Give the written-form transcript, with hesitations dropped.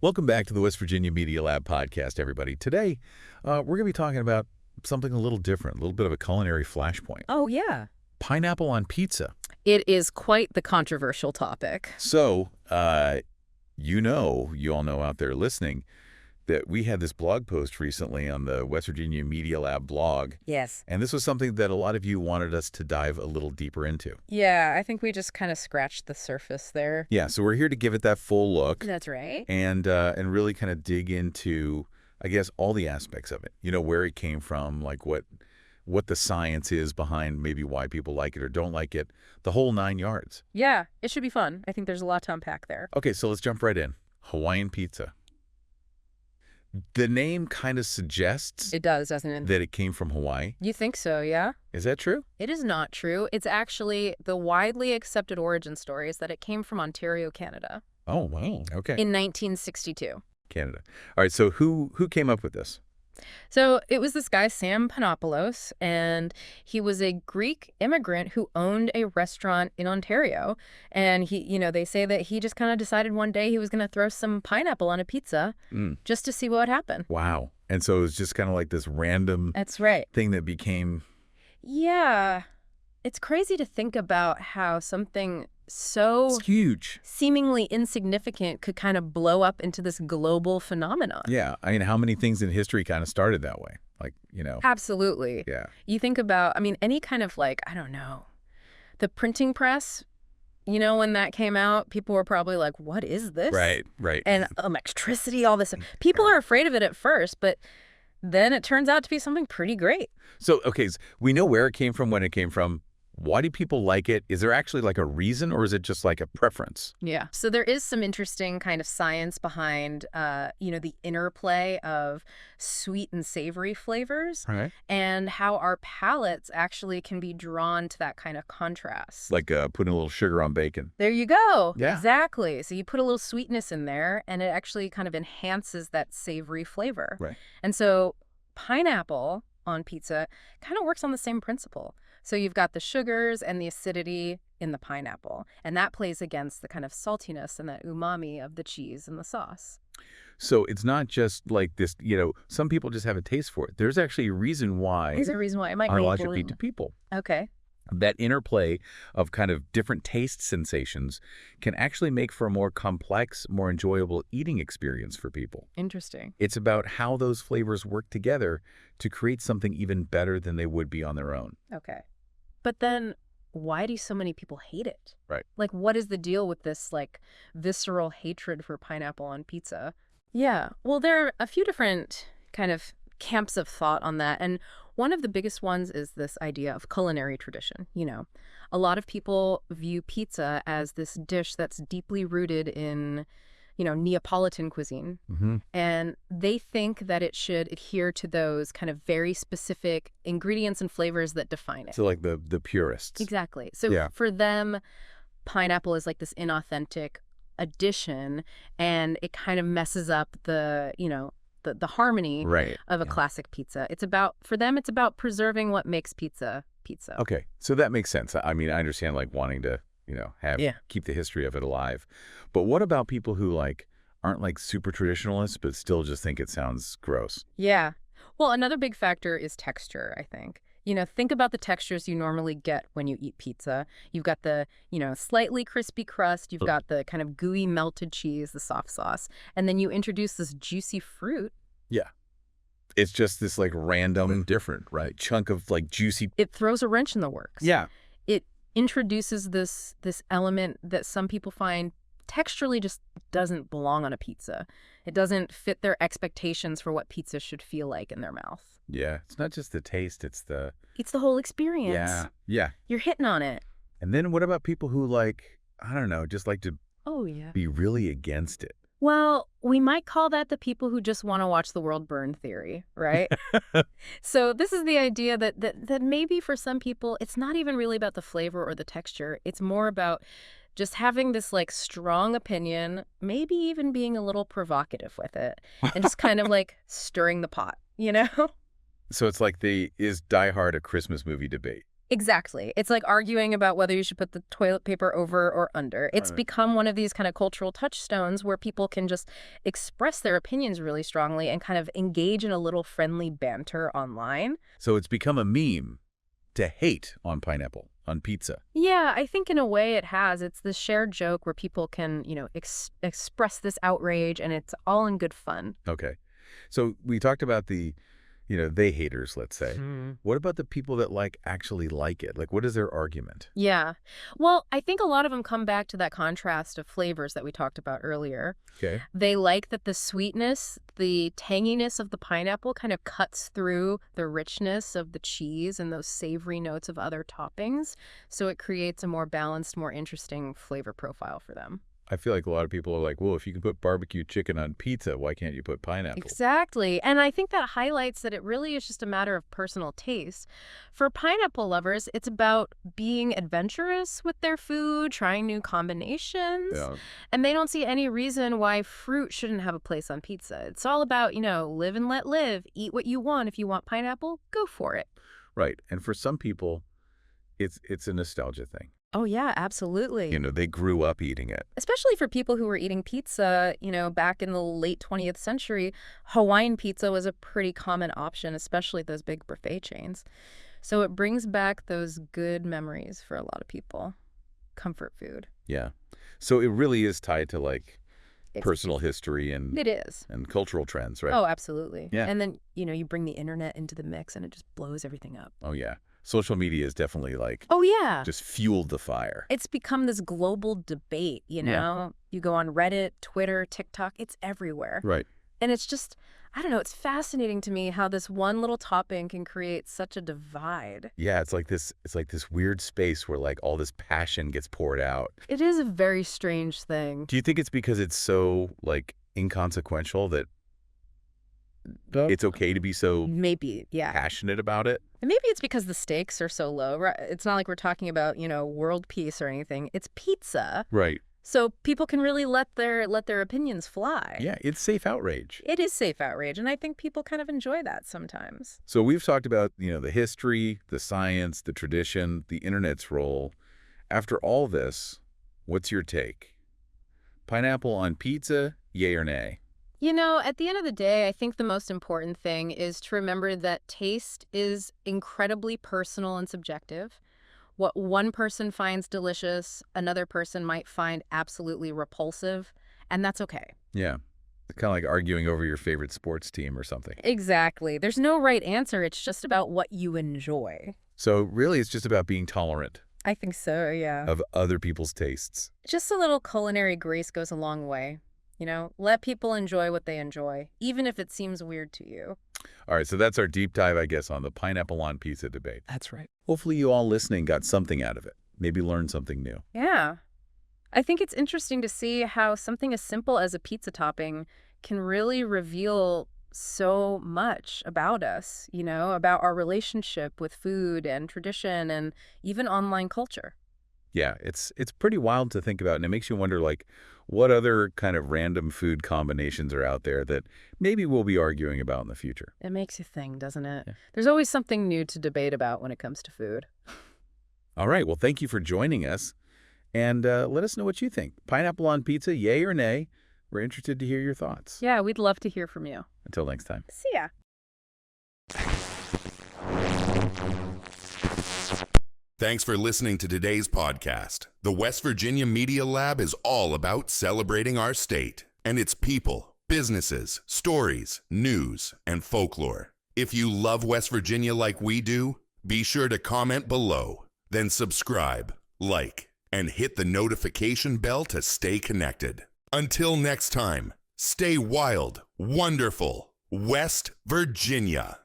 Welcome back to the West Virginia Media Lab podcast, everybody. Today, we're going to be talking about something a little different, a little bit of a culinary flashpoint. Oh, yeah. Pineapple on pizza. It is quite the controversial topic. So, you all know out there listening that we had this blog post recently on the West Virginia Media Lab blog. Yes. And this was something that a lot of you wanted us to dive a little deeper into. Yeah, I think we just kind of scratched the surface there. Yeah, so we're here to give it that full look. That's right. And really kind of dig into, I guess, all the aspects of it. You know, where it came from, like what the science is behind maybe why people like it or don't like it, the whole 9 yards. Yeah, it should be fun. I think there's a lot to unpack there. Okay, so let's jump right in. Hawaiian pizza. The name kind of suggests It does, doesn't it? that it came from Hawaii. You think so, yeah? Is that true? It is not true. It's actually the widely accepted origin story is that it came from Ontario, Canada. Oh, wow. Okay. In 1962. Canada. All right, so who came up with this? So it was this guy, Sam Panopoulos, and he was a Greek immigrant who owned a restaurant in Ontario. And they say that he just kind of decided one day he was going to throw some pineapple on a pizza just to see what would happen. Wow. And so it was just kind of like this random That's right. thing that became... Yeah. It's crazy to think about how something so It's huge. seemingly insignificant could kind of blow up into this global phenomenon. Yeah. I mean, how many things in history kind of started that way? Like, Absolutely. Yeah. You think about, any kind of the printing press, when that came out, people were probably like, what is this? Right. And electricity, all this. People are afraid of it at first, but then it turns out to be something pretty great. So, okay, so we know where it came from, when it came from. Why do people like it? Is there actually like a reason, or is it just like a preference? Yeah. So there is some interesting kind of science behind, the interplay of sweet and savory flavors Right. and how our palates actually can be drawn to that kind of contrast. Like putting a little sugar on bacon. There you go. Yeah. Exactly. So you put a little sweetness in there, and it actually kind of enhances that savory flavor. Right. And so pineapple on pizza kind of works on the same principle. So you've got the sugars and the acidity in the pineapple, and that plays against the kind of saltiness and that umami of the cheese and the sauce. So it's not just like this, some people just have a taste for it. There's actually a reason why There's a reason why it might our make logic beat to people. Okay. That interplay of kind of different taste sensations can actually make for a more complex, more enjoyable eating experience for people. Interesting. It's about how those flavors work together to create something even better than they would be on their own. Okay. But then why do so many people hate it? Right. Like, what is the deal with this, visceral hatred for pineapple on pizza? Yeah. Well, there are a few different kind of camps of thought on that. And one of the biggest ones is this idea of culinary tradition. A lot of people view pizza as this dish that's deeply rooted in, Neapolitan cuisine. Mm-hmm. And they think that it should adhere to those kind of very specific ingredients and flavors that define it. So like the purists. Exactly. So Yeah. for them, pineapple is like this inauthentic addition, and it kind of messes up the harmony Right. of a classic pizza. For them, it's about preserving what makes pizza pizza. Okay. So that makes sense. I mean, I understand like wanting to, keep the history of it alive. But what about people who aren't like super traditionalists, but still just think it sounds gross? Yeah. Well, another big factor is texture, I think. Think about the textures you normally get when you eat pizza. You've got the, slightly crispy crust. You've got the kind of gooey melted cheese, the soft sauce. And then you introduce this juicy fruit. Yeah. It's just this random, different, right? Chunk of juicy. It throws a wrench in the works. Yeah. It introduces this element that some people find texturally just doesn't belong on a pizza. It doesn't fit their expectations for what pizza should feel like in their mouth. Yeah. It's not just the taste, it's the whole experience. Yeah. Yeah. You're hitting on it. And then what about people who I don't know, just like to be really against it? Well, we might call that the people who just want to watch the world burn theory, right? So this is the idea that maybe for some people, it's not even really about the flavor or the texture. It's more about just having this strong opinion, maybe even being a little provocative with it, and just kind of stirring the pot, So it's like is Die Hard a Christmas movie debate? Exactly. It's like arguing about whether you should put the toilet paper over or under. It's Right. become one of these kind of cultural touchstones where people can just express their opinions really strongly and kind of engage in a little friendly banter online. So it's become a meme to hate on pineapple, on pizza. Yeah, I think in a way it has. It's this shared joke where people can, express this outrage and it's all in good fun. Okay. So we talked about they haters, let's say. What about the people that actually like it? Like, what is their argument? Yeah. Well, I think a lot of them come back to that contrast of flavors that we talked about earlier. Okay. They like that the sweetness, the tanginess of the pineapple kind of cuts through the richness of the cheese and those savory notes of other toppings. So it creates a more balanced, more interesting flavor profile for them. I feel like a lot of people are like, well, if you can put barbecue chicken on pizza, why can't you put pineapple? Exactly. And I think that highlights that it really is just a matter of personal taste. For pineapple lovers, it's about being adventurous with their food, trying new combinations. Yeah. And they don't see any reason why fruit shouldn't have a place on pizza. It's all about, live and let live. Eat what you want. If you want pineapple, go for it. Right. And for some people, it's a nostalgia thing. Oh, yeah, absolutely. They grew up eating it. Especially for people who were eating pizza, back in the late 20th century, Hawaiian pizza was a pretty common option, especially those big buffet chains. So it brings back those good memories for a lot of people. Comfort food. Yeah. So it really is tied to It's, personal history and it is. cultural trends, right? Oh, absolutely. Yeah. And then, you bring the internet into the mix and it just blows everything up. Oh, yeah. Social media is definitely Oh, yeah. just fueled the fire. It's become this global debate, Yeah. You go on Reddit, Twitter, TikTok, it's everywhere. Right. And it's just, I don't know, it's fascinating to me how this one little topping can create such a divide. Yeah, it's like this weird space where all this passion gets poured out. It is a very strange thing. Do you think it's because it's so inconsequential that it's okay to be so Maybe, yeah. passionate about it? And maybe it's because the stakes are so low, right? It's not like we're talking about, world peace or anything. It's pizza. Right. So people can really let their opinions fly. Yeah, it's safe outrage. It is safe outrage, and I think people kind of enjoy that sometimes. So we've talked about, the history, the science, the tradition, the internet's role. After all this, what's your take? Pineapple on pizza, yay or nay? At the end of the day, I think the most important thing is to remember that taste is incredibly personal and subjective. What one person finds delicious, another person might find absolutely repulsive, and that's okay. Yeah. It's kind of like arguing over your favorite sports team or something. Exactly. There's no right answer. It's just about what you enjoy. So really, it's just about being tolerant I think so, yeah. of other people's tastes. Just a little culinary grace goes a long way. Let people enjoy what they enjoy, even if it seems weird to you. All right, so that's our deep dive, I guess, on the pineapple on pizza debate. That's right. Hopefully you all listening got something out of it. Maybe learned something new. Yeah. I think it's interesting to see how something as simple as a pizza topping can really reveal so much about us, about our relationship with food and tradition and even online culture. Yeah, it's pretty wild to think about, and it makes you wonder, what other kind of random food combinations are out there that maybe we'll be arguing about in the future. It makes you think, doesn't it? Yeah. There's always something new to debate about when it comes to food. All right, well, thank you for joining us, and let us know what you think. Pineapple on pizza, yay or nay? We're interested to hear your thoughts. Yeah, we'd love to hear from you. Until next time. See ya. Thanks for listening to today's podcast. The West Virginia Media Lab is all about celebrating our state and its people, businesses, stories, news, and folklore. If you love West Virginia like we do, be sure to comment below, then subscribe, like, and hit the notification bell to stay connected. Until next time, stay wild, wonderful, West Virginia.